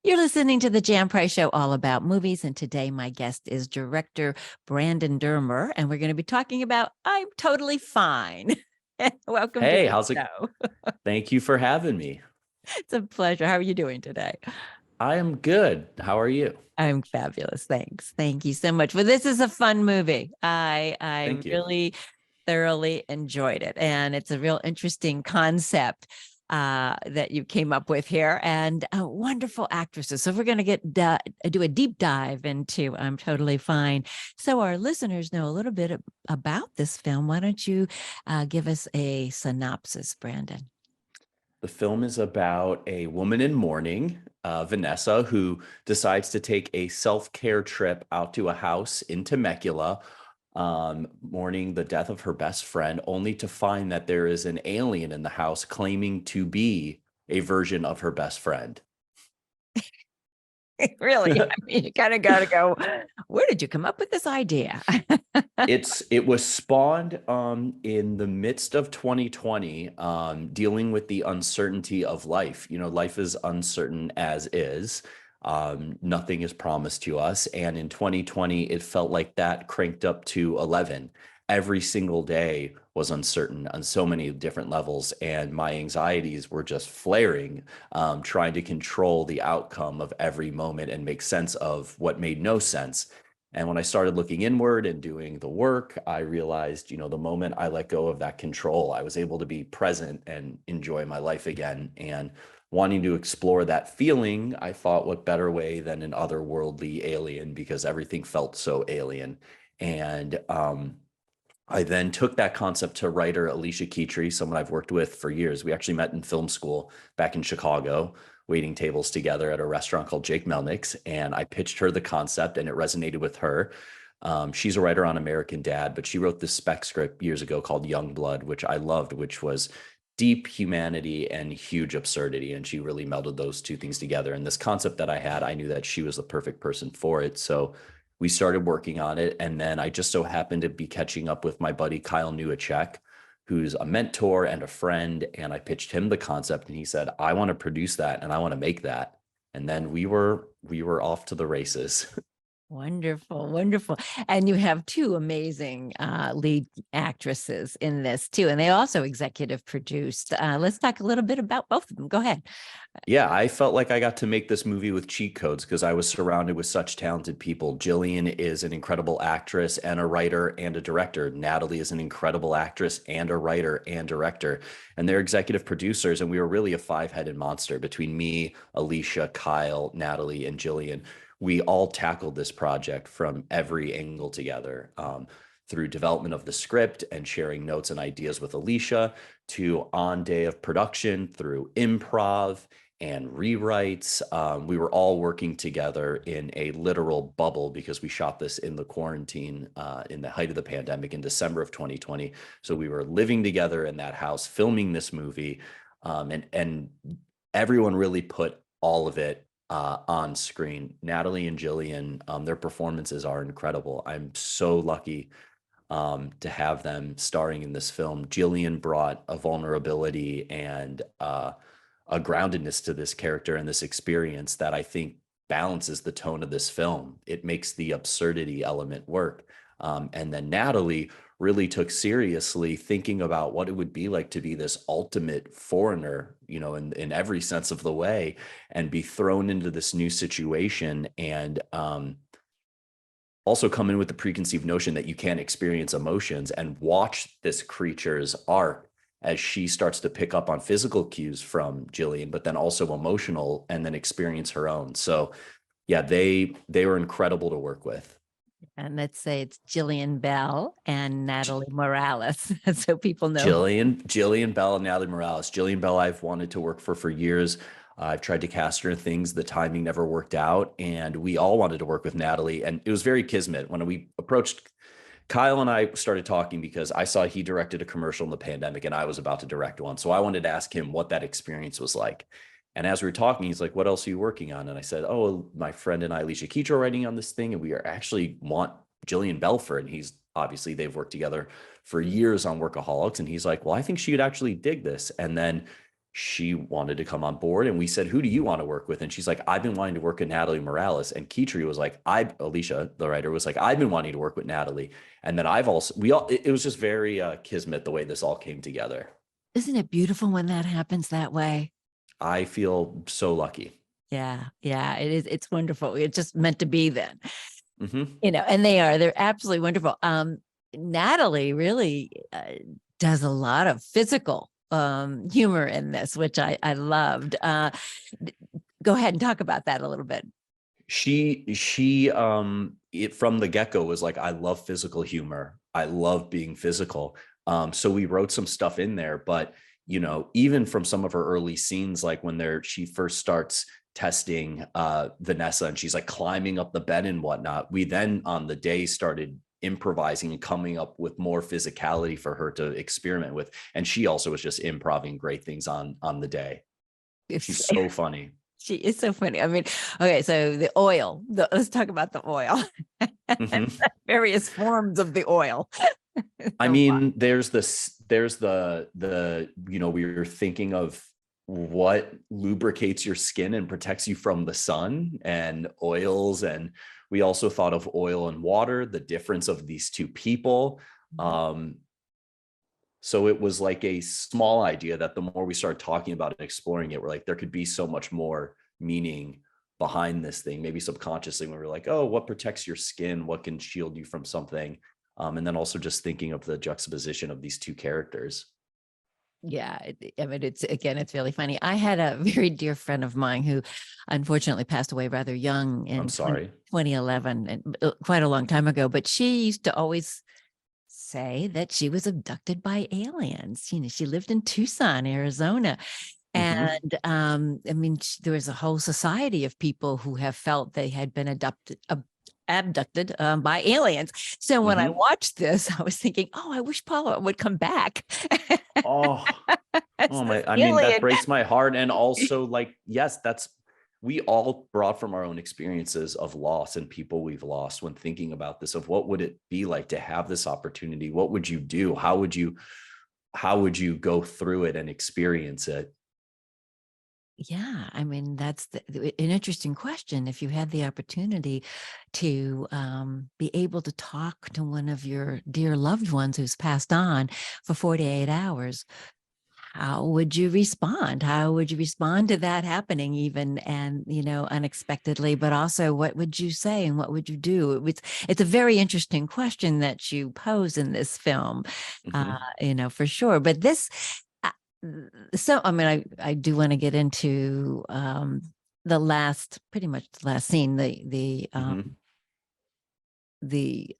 You're listening to the Jan Price Show, all about movies. And today, my guest is director Brandon Dermer, and we're going to be talking about I'm Totally Fine. Welcome to Hey, the how's it? show. Thank you for having me. It's a pleasure. How are you doing today? I am good. How are you? I'm fabulous. Thanks. Thank you so much. Well, this is a fun movie. I Thank you. really thoroughly enjoyed it, and it's a real interesting concept that you came up with here, and wonderful actresses. So we're going to do a deep dive into I'm Totally Fine, so our listeners know a little bit about this film. Why don't you give us a synopsis, Brandon? The film is about a woman in mourning, Vanessa, who decides to take a self-care trip out to a house in Temecula, mourning the death of her best friend, only to find that there is an alien in the house claiming to be a version of her best friend. Really, I mean, you kind of got to go, where did you come up with this idea? It was spawned in the midst of 2020, dealing with the uncertainty of life. You know, life is uncertain as is. Nothing is promised to us. And in 2020, it felt like that cranked up to 11. Every single day was uncertain on so many different levels, and my anxieties were just flaring, trying to control the outcome of every moment and make sense of what made no sense. And when I started looking inward and doing the work, I realized, the moment I let go of that control, I was able to be present and enjoy my life again. And wanting to explore that feeling, I thought, what better way than an otherworldly alien, because everything felt so alien. And I then took that concept to writer Alicia Keytree, someone I've worked with for years. We actually met in film school back in Chicago, waiting tables together at a restaurant called Jake Melnick's. And I pitched her the concept and it resonated with her. She's a writer on American Dad, but she wrote this spec script years ago called Young Blood, which I loved, which was deep humanity and huge absurdity. And she really melded those two things together. And this concept that I had, I knew that she was the perfect person for it. So we started working on it. And then I just so happened to be catching up with my buddy, Kyle Newacek, who's a mentor and a friend. And I pitched him the concept and he said, I want to produce that and I want to make that. And then we were off to the races. Wonderful, wonderful. And you have two amazing lead actresses in this too. And they also executive produced. Let's talk a little bit about both of them. Go ahead. Yeah, I felt like I got to make this movie with cheat codes because I was surrounded with such talented people. Jillian is an incredible actress and a writer and a director. Natalie is an incredible actress and a writer and director. And they're executive producers. And we were really a five-headed monster between me, Alicia, Kyle, Natalie, and Jillian. We all tackled this project from every angle together. Through development of the script and sharing notes and ideas with Alicia, to on day of production, through improv and rewrites. We were all working together in a literal bubble because we shot this in the quarantine in the height of the pandemic in December of 2020. So we were living together in that house, filming this movie, and everyone really put all of it on screen. Natalie and Jillian, their performances are incredible. I'm so lucky to have them starring in this film. Jillian brought a vulnerability and a groundedness to this character and this experience that I think balances the tone of this film. It makes the absurdity element work. And then Natalie really took seriously thinking about what it would be like to be this ultimate foreigner, in every sense of the way, and be thrown into this new situation. And also come in with the preconceived notion that you can't experience emotions and watch this creature's arc as she starts to pick up on physical cues from Jillian, but then also emotional, and then experience her own. So yeah, they were incredible to work with. And let's say it's Jillian Bell and Natalie Morales, so people know. Jillian Bell and Natalie Morales. Jillian Bell, I've wanted to work for years. I've tried to cast her in things. The timing never worked out. And we all wanted to work with Natalie. And it was very kismet. When we approached, Kyle and I started talking because I saw he directed a commercial in the pandemic and I was about to direct one. So I wanted to ask him what that experience was like. And as we were talking, he's like, what else are you working on? And I said, oh, my friend and I, Alicia Keytree, are writing on this thing. And we are actually want Jillian Bell for it. And he's obviously, they've worked together for years on Workaholics. And he's like, well, I think she would actually dig this. And then she wanted to come on board, and we said, who do you want to work with? And she's like, I've been wanting to work with Natalie Morales. And Kitri was like, Alicia, the writer, was like, I've been wanting to work with Natalie. And then it was just very kismet the way this all came together. Isn't it beautiful when that happens that way? I feel so lucky. Yeah, yeah, it is. It's wonderful. It's just meant to be then, Mm-hmm. and they're absolutely wonderful. Natalie really does a lot of physical humor in this, which I loved. Go ahead and talk about that a little bit. It from the get-go was like, I love physical humor. I love being physical. So we wrote some stuff in there, but even from some of her early scenes, like when she first starts testing Vanessa and she's like climbing up the bed and whatnot, we then on the day started improvising and coming up with more physicality for her to experiment with. And she also was just improvising great things on the day. She's so funny. She is so funny. I mean, okay, so the oil. Let's talk about the oil. Mm-hmm. Various forms of the oil. I mean, there's the we were thinking of what lubricates your skin and protects you from the sun, and oils. And we also thought of oil and water, the difference of these two people. So it was like a small idea that the more we started talking about it, exploring it, we're like, there could be so much more meaning behind this thing, maybe subconsciously, when we're like, oh, what protects your skin? What can shield you from something? And then also just thinking of the juxtaposition of these two characters. Yeah, I mean, it's really funny. I had a very dear friend of mine who unfortunately passed away rather young in I'm sorry. 2011, and quite a long time ago, but she used to always say that she was abducted by aliens. She lived in Tucson, Arizona. Mm-hmm. And I mean, there was a whole society of people who have felt they had been abducted by aliens. So when I Mm-hmm. watched this, I was thinking, oh, I wish Paula would come back. Oh, As oh this my, I mean, that alien. breaks my heart. And also, like, yes, we all brought from our own experiences of loss and people we've lost when thinking about this, of what would it be like to have this opportunity? What would you do? How would you go through it and experience it? Yeah, I mean, that's an interesting question. If you had the opportunity to be able to talk to one of your dear loved ones who's passed on for 48 hours, how would you respond? How would you respond to that happening, even and unexpectedly? But also, what would you say and what would you do? It's a very interesting question that you pose in this film, Mm-hmm. for sure. But this, uh, so I mean, I do want to get into pretty much the last scene, Mm-hmm. the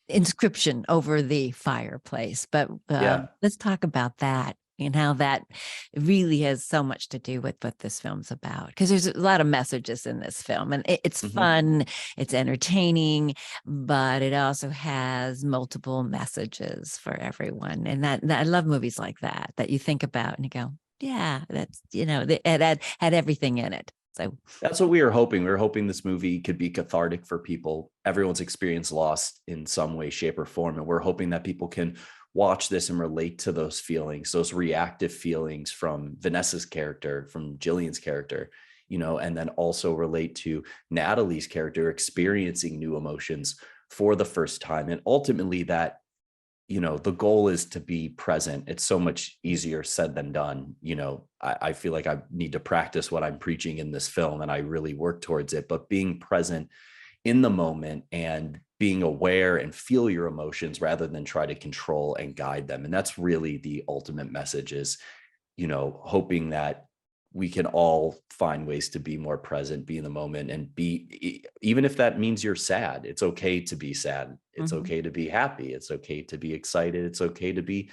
inscription over the fireplace. But Yeah. let's talk about that and how that really has so much to do with what this film's about. Because there's a lot of messages in this film, and it's Mm-hmm. fun, it's entertaining, but it also has multiple messages for everyone. And that I love movies like that you think about and you go, yeah, that's it had everything in it. So That's what we were hoping. We were hoping this movie could be cathartic for people. Everyone's experienced loss in some way, shape, or form. And we're hoping that people can watch this and relate to those feelings, those reactive feelings from Vanessa's character, from Jillian's character, and then also relate to Natalie's character experiencing new emotions for the first time. And ultimately that, the goal is to be present. It's so much easier said than done. I feel like I need to practice what I'm preaching in this film, and I really work towards it, but being present in the moment and being aware and feel your emotions rather than try to control and guide them. And that's really the ultimate message, is, hoping that we can all find ways to be more present, be in the moment, and even if that means you're sad, it's okay to be sad. It's mhm. okay to be happy. It's okay to be excited. It's okay to be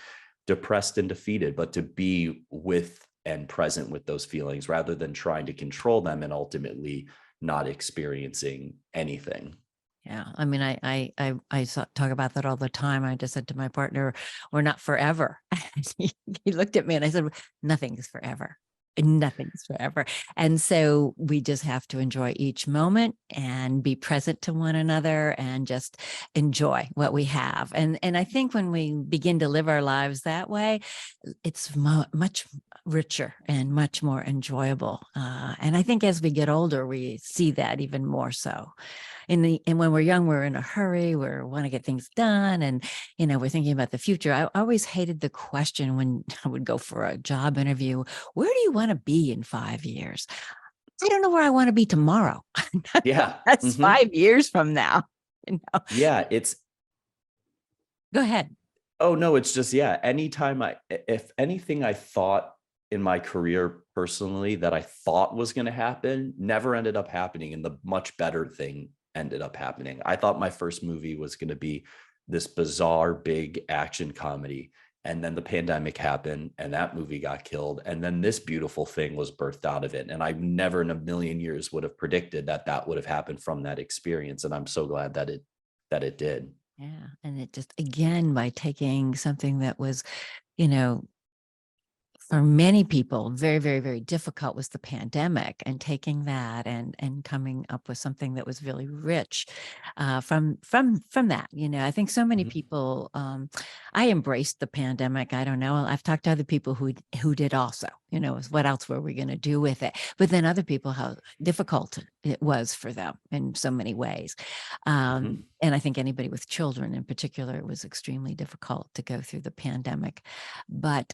depressed and defeated, but to be with and present with those feelings rather than trying to control them and ultimately not experiencing anything. Yeah, I mean, I talk about that all the time. I just said to my partner, "We're not forever." He looked at me and I said, "Nothing is forever." Nothing's forever. And so we just have to enjoy each moment and be present to one another and just enjoy what we have. And I think when we begin to live our lives that way, it's much richer and much more enjoyable. And I think as we get older, we see that even more so. And when we're young, we're in a hurry, we want to get things done, and we're thinking about the future. I always hated the question when I would go for a job interview, where do you want to be in 5 years? I don't know where I want to be tomorrow. Yeah. That's 5 years from now. Yeah, it's Go ahead. oh no, it's just yeah, anytime if anything I thought in my career personally that I thought was going to happen never ended up happening, and the much better thing ended up happening. I thought my first movie was going to be this bizarre big action comedy, and then the pandemic happened and that movie got killed, and then this beautiful thing was birthed out of it, and I never in a million years would have predicted that that would have happened from that experience, and I'm so glad that it did. Yeah. And it just, again, by taking something that was, you know, for many people, very, very, very difficult was the pandemic, and taking that and coming up with something that was really rich from that. I think so many Mhm. people. I embraced the pandemic. I don't know. I've talked to other people who did also. What else were we going to do with it? But then other people, how difficult it was for them in so many ways. Mhm. And I think anybody with children in particular, it was extremely difficult to go through the pandemic. But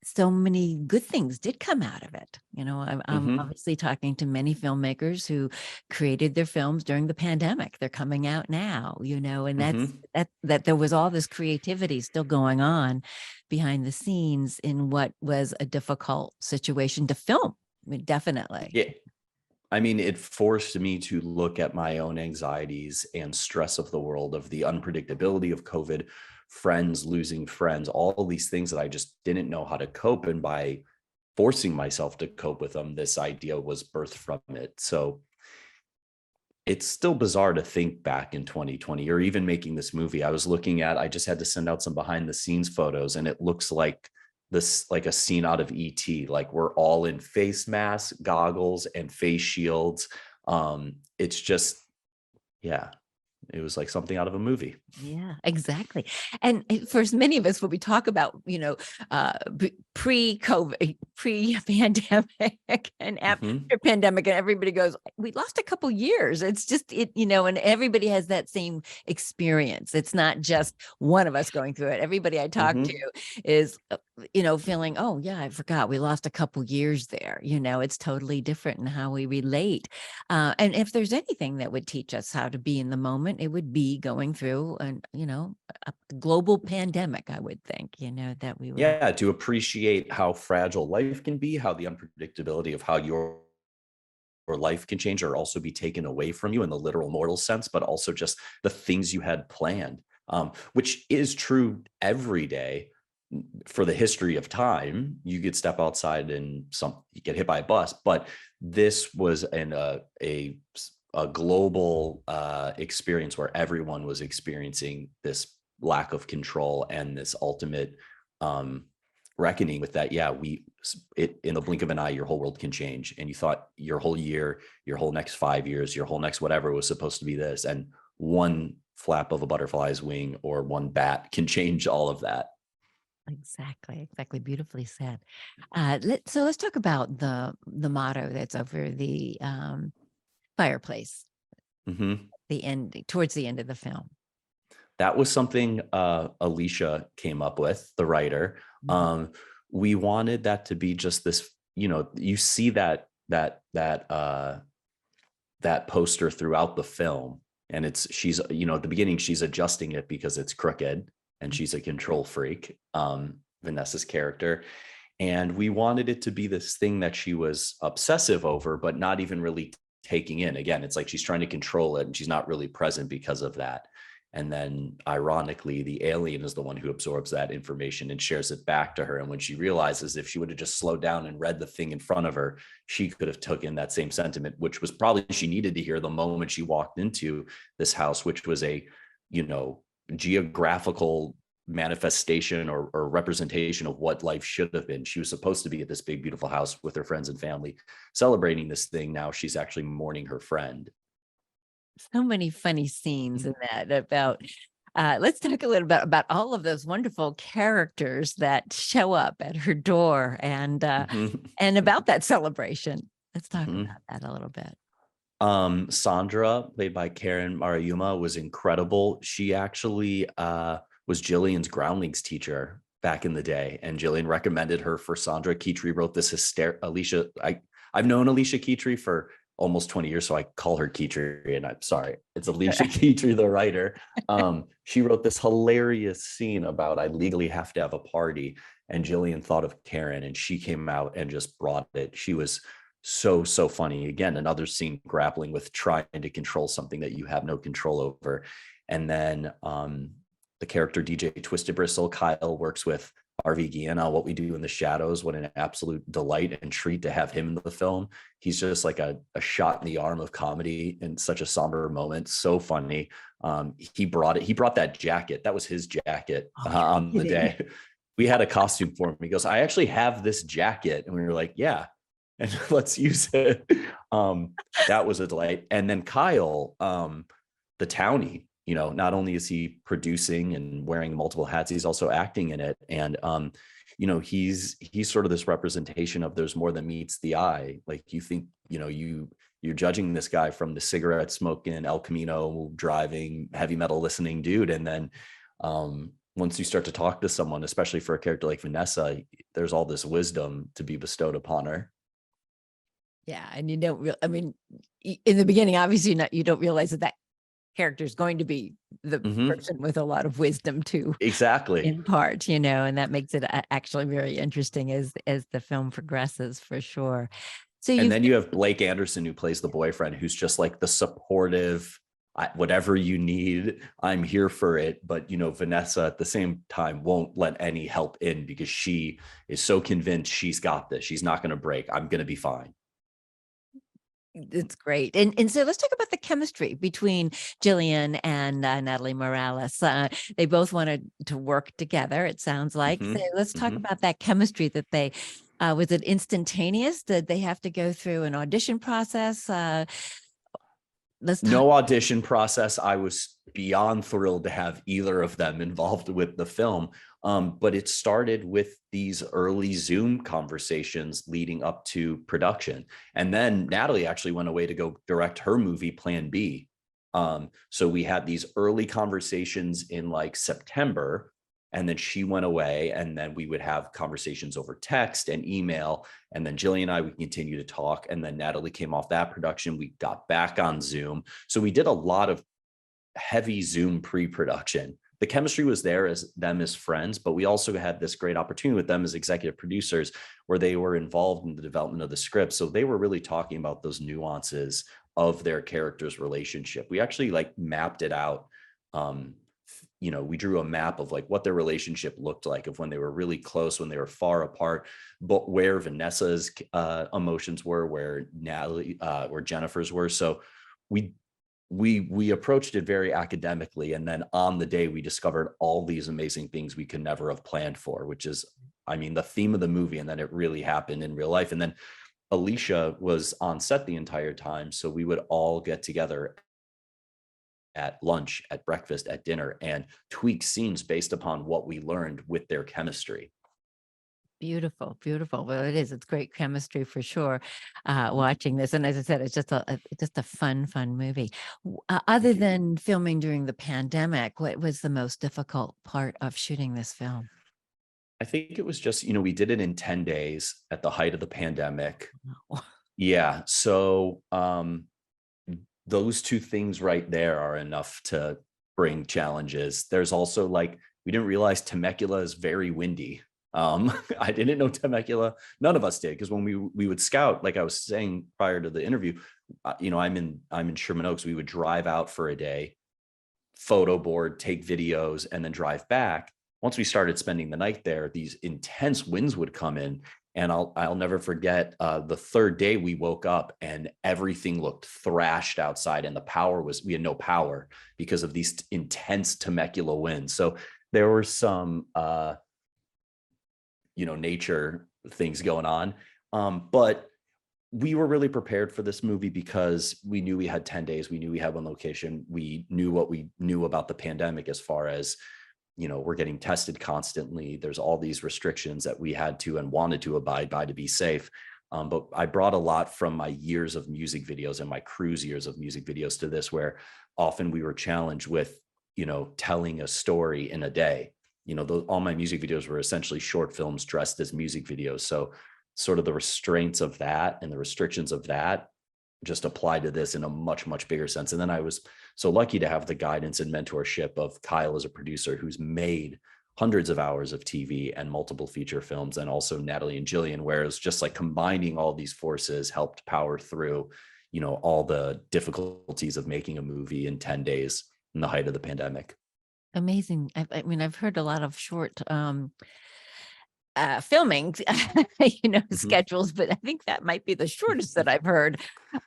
so many good things did come out of it. I'm Mhm. obviously talking to many filmmakers who created their films during the pandemic. They're coming out now, and that's Mhm. that there was all this creativity still going on behind the scenes in what was a difficult situation to film. I mean, definitely. Yeah. I mean, it forced me to look at my own anxieties and stress of the world, of the unpredictability of COVID, friends losing friends, all these things that I just didn't know how to cope. And by forcing myself to cope with them, this idea was birthed from it. So it's still bizarre to think back in 2020 or even making this movie. I just had to send out some behind the scenes photos, and it looks like this, like a scene out of ET. Like we're all in face masks, goggles, and face shields. It's just, yeah, it was like something out of a movie. Yeah, exactly. And for many of us, when we talk about, pre-COVID, pre-pandemic and after Hmm. pandemic, and everybody goes, we lost a couple years. It's just and everybody has that same experience. It's not just one of us going through it. Everybody I talk to Hmm. is, feeling, oh yeah, I forgot we lost a couple years there. It's totally different in how we relate. And if there's anything that would teach us how to be in the moment, it would be going through a global pandemic, I would think, that we would all. Yeah, to appreciate how fragile life can be, how the unpredictability of how your life can change or also be taken away from you in the literal mortal sense, but also just the things you had planned, which is true every day for the history of time. You could step outside and you get hit by a bus, but this was a global experience where everyone was experiencing this lack of control and this ultimate um, reckoning with that. Yeah, it in the blink of an eye, your whole world can change, and you thought your whole year, your whole next 5 years, your whole next whatever was supposed to be this, and one flap of a butterfly's wing or one bat can change all of that. Exactly. Beautifully said. So let's talk about the motto that's over the fireplace, Hmm. the end, towards the end of the film. That was something Alicia came up with, the writer. Mhm. Um, we wanted that to be just this, you see that poster throughout the film, and she's, at the beginning she's adjusting it because it's crooked and she's a control freak, Vanessa's character. And we wanted it to be this thing that she was obsessive over, but not even really taking in. Again, it's like she's trying to control it and she's not really present because of that. And then ironically, the alien is the one who absorbs that information and shares it back to her. And when she realizes if she would have just slowed down and read the thing in front of her, she could have taken that same sentiment, which was probably she needed to hear the moment she walked into this house, which was a, you know, geographical manifestation or representation of what life should have been. She was supposed to be at this big, beautiful house with her friends and family celebrating this thing. Now she's actually mourning her friend. So many funny scenes in that about let's talk a little bit about all of those wonderful characters that show up at her door Mhm. and about that celebration. Let's talk Mhm. about that a little bit. Sandra, played by Karen Marayuma, was incredible. She actually was Jillian's groundlings teacher back in the day, and Jillian recommended her for Sandra. Kitri wrote this Alicia. I've known Alicia Kitri for almost 20 years, so I call her Kitri, and I'm sorry, it's Alicia Kitri, the writer. She wrote this hilarious scene about I legally have to have a party, and Jillian thought of Karen, and she came out and just brought it. She was so funny. Again, another scene grappling with trying to control something that you have no control over. And then the character DJ Twisted Bristle, Kyle, works with RV Guiana. What We Do in the Shadows, what an absolute delight and treat to have him in the film. He's just like a shot in the arm of comedy in such a somber moment. So funny. He brought that jacket. That was his jacket on the day. We had a costume for him. He goes, I actually have this jacket. And we were like, yeah, and let's use it. That was a delight. And then Kyle, the townie, not only is he producing and wearing multiple hats, he's also acting in it. And he's sort of this representation of there's more than meets the eye. Like you think, you're judging this guy from the cigarette smoking, El Camino driving, heavy metal listening dude. And then once you start to talk to someone, especially for a character like Vanessa, there's all this wisdom to be bestowed upon her. Yeah, and you don't I mean, in the beginning, obviously you don't realize that character is going to be the person with a lot of wisdom to exactly impart, and that makes it actually very interesting as the film progresses, for sure. So and then you have Blake Anderson, who plays the boyfriend, who's just like the supportive, whatever you need, I'm here for it. But Vanessa at the same time won't let any help in because she is so convinced she's got this. She's not going to break. I'm going to be fine. It's great. And so let's talk about the chemistry between Jillian and Natalie Morales. They both wanted to work together, it sounds like. So let's talk about that chemistry that they, was it instantaneous? Did they have to go through an audition process? No audition process. I was beyond thrilled to have either of them involved with the film. But it started with these early Zoom conversations leading up to production. And then Natalie actually went away to go direct her movie, Plan B. So we had these early conversations in like September, and then she went away, and then we would have conversations over text and email. And then Jillian and I would continue to talk. And then Natalie came off that production. We got back on Zoom. So we did a lot of heavy Zoom pre-production. The chemistry was there as them as friends, but we also had this great opportunity with them as executive producers where they were involved in the development of the script. So they were really talking about those nuances of their characters' relationship. We actually like mapped it out. We drew a map of like what their relationship looked like, of when they were really close, when they were far apart, but where Vanessa's emotions were, where Natalie, where Jennifer's were. So we approached it very academically, and then on the day we discovered all these amazing things we could never have planned for, which is, the theme of the movie. And then it really happened in real life. And then Alicia was on set the entire time, so we would all get together at lunch, at breakfast, at dinner, and tweak scenes based upon what we learned with their chemistry. Beautiful, beautiful. Well, it is. It's great chemistry for sure. Watching this, and as I said, it's just a fun movie. Other than filming during the pandemic, what was the most difficult part of shooting this film? I think it was just, we did it in 10 days at the height of the pandemic. Wow. Yeah. So those two things right there are enough to bring challenges. There's also like, we didn't realize Temecula is very windy. I didn't know Temecula. None of us did, because when we would scout, like I was saying prior to the interview, I'm in Sherman Oaks. We would drive out for a day, photo board, take videos, and then drive back. Once we started spending the night there, these intense winds would come in. And I'll never forget the third day we woke up and everything looked thrashed outside, and we had no power because of these intense Temecula winds. So there were some nature things going on. But we were really prepared for this movie because we knew we had 10 days. We knew we had one location. We knew what we knew about the pandemic as far as, we're getting tested constantly. There's all these restrictions that we had to and wanted to abide by to be safe. But I brought a lot from my years of music videos and my crew's years of music videos to this, where often we were challenged with, telling a story in a day. All my music videos were essentially short films dressed as music videos. So sort of the restraints of that and the restrictions of that just apply to this in a much, much bigger sense. And then I was so lucky to have the guidance and mentorship of Kyle as a producer who's made hundreds of hours of TV and multiple feature films, and also Natalie and Jillian, where it was just like combining all these forces helped power through, all the difficulties of making a movie in 10 days in the height of the pandemic. Amazing. I mean, I've heard a lot of short filming, Mhm. schedules, but I think that might be the shortest that I've heard.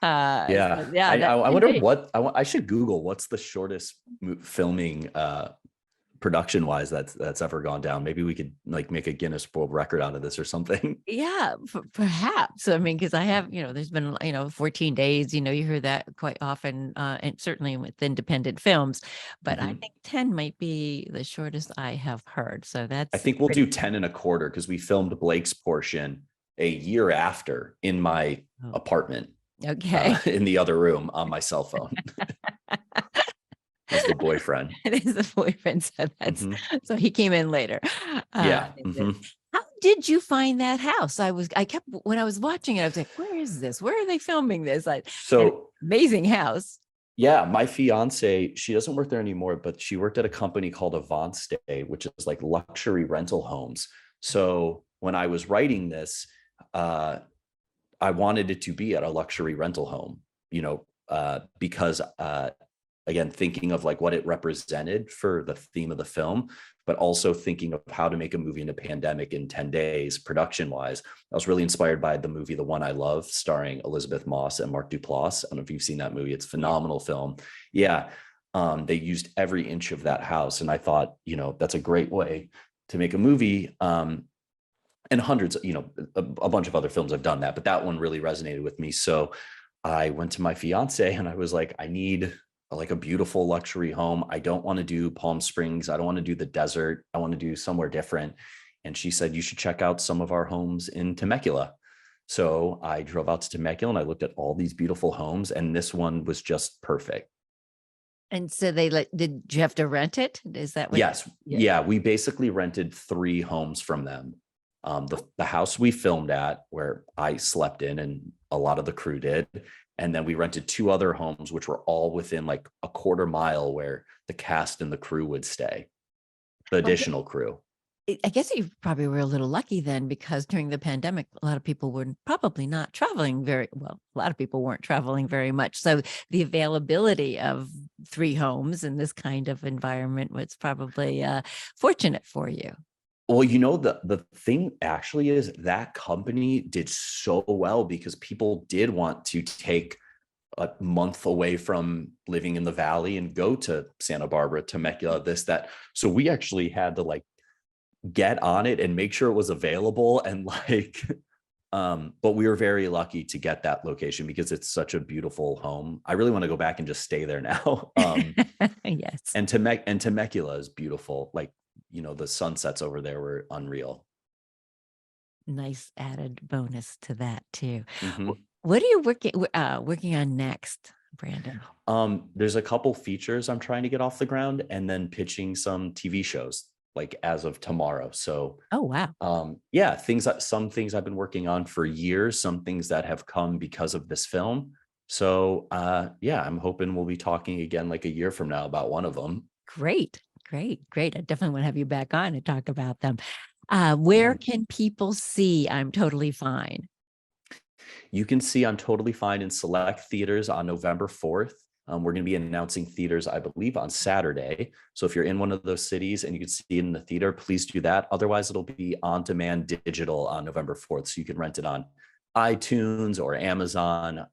Yeah. So yeah, I that I 10 wonder days. what I should Google what's the shortest filming production wise that's ever gone down. Maybe we could like make a Guinness World Record out of this or something. Yeah, perhaps. I mean, because I have, there's been, 14 days, you hear that quite often, and certainly with independent films, but I Mhm. think 10 might be the shortest I have heard. So I that's think we'll pretty do 10 and a quarter because we filmed Blake's portion a year after in my cool. apartment Okay. in the other room on my cell phone as the boyfriend. It is the boyfriend. So Mhm. so he came in later. Yeah. And then, Mhm. how did you find that house? I kept, when I was watching it, I was like, where is this? Where are they filming this? An So amazing house. yeah, my fiance, she doesn't work there anymore, but she worked at a company called Stay, which is like luxury rental homes. So when I was writing this, uh, I wanted it to be at a luxury rental home, because again, thinking of like what it represented for the theme of the film, but also thinking of how to make a movie in a pandemic in 10 days, production wise. I was really inspired by the movie The One I Love, starring Elizabeth Moss and Mark Duplass. I don't know if you've seen that movie. It's a Yeah. phenomenal film. Yeah. They used every inch of that house. And I thought, that's a great way to make a movie. And hundreds, a bunch of other films have done that, but that one really resonated with me. So I went to my fiance and I was like, I need like a beautiful luxury home. I don't want to do Palm Springs. I don't want to do the desert. I want to do somewhere different. And she said, you should check out some of our homes in Temecula. So I drove out to Temecula and I looked at all these beautiful homes, and this one was just perfect. And so did you have to rent it? Is that what? Yes. Yeah. Yeah. We basically rented 3 homes from them. The house we filmed at, where I slept in and a lot of the crew did. And then we rented 2 other homes, which were all within like a quarter mile where the cast and the crew would stay, the Well, additional crew. I guess you probably were a little lucky then, because during the pandemic, a lot of people were probably not traveling very well. A lot of people weren't traveling very much. So the availability of 3 homes in this kind of environment was probably fortunate for you. Well, the thing actually is that company did so well because people did want to take a month away from living in the valley and go to Santa Barbara, Temecula, this, that. So we actually had to like get on it and make sure it was available, and like but we were very lucky to get that location because it's such a beautiful home. I really want to go back and just stay there now. Yes. And Temecula is beautiful. Like, the sunsets over there were unreal. Nice added bonus to that too. Mhm. What are you working on next, Brandon? There's a couple features I'm trying to get off the ground, and then pitching some TV shows like as of tomorrow. So Oh, wow. yeah, some things I've been working on for years, some things that have come because of this film. So yeah, I'm hoping we'll be talking again like a year from now about one of them. Great, great, great. I definitely want to have you back on and talk about them. Yeah. Where can people see I'm Totally Fine? You can see I'm Totally Fine in select theaters on November 4th. We're going to be announcing theaters, I believe, on Saturday. So if you're in one of those cities and you can see it in the theater, please do that. Otherwise, it'll be on demand digital on November 4th. So you can rent it on iTunes or Amazon.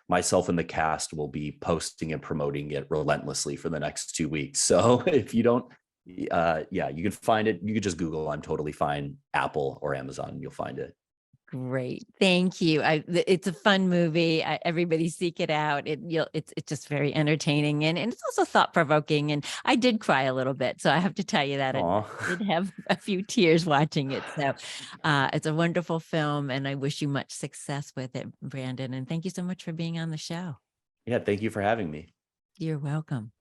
Myself and the cast will be posting and promoting it relentlessly for the next 2 weeks. So if you don't Yeah, you can find it. You could just Google "I'm Totally Fine" Apple or Amazon, and you'll find it. Great. Thank you. It's a fun movie. Everybody seek it out. It's just very entertaining, and it's also thought provoking. And I did cry a little bit. So I have to tell you that I Aw. did have a few tears watching it. So it's a wonderful film, and I wish you much success with it, Brandon. And thank you so much for being on the show. Yeah, thank you for having me. You're welcome.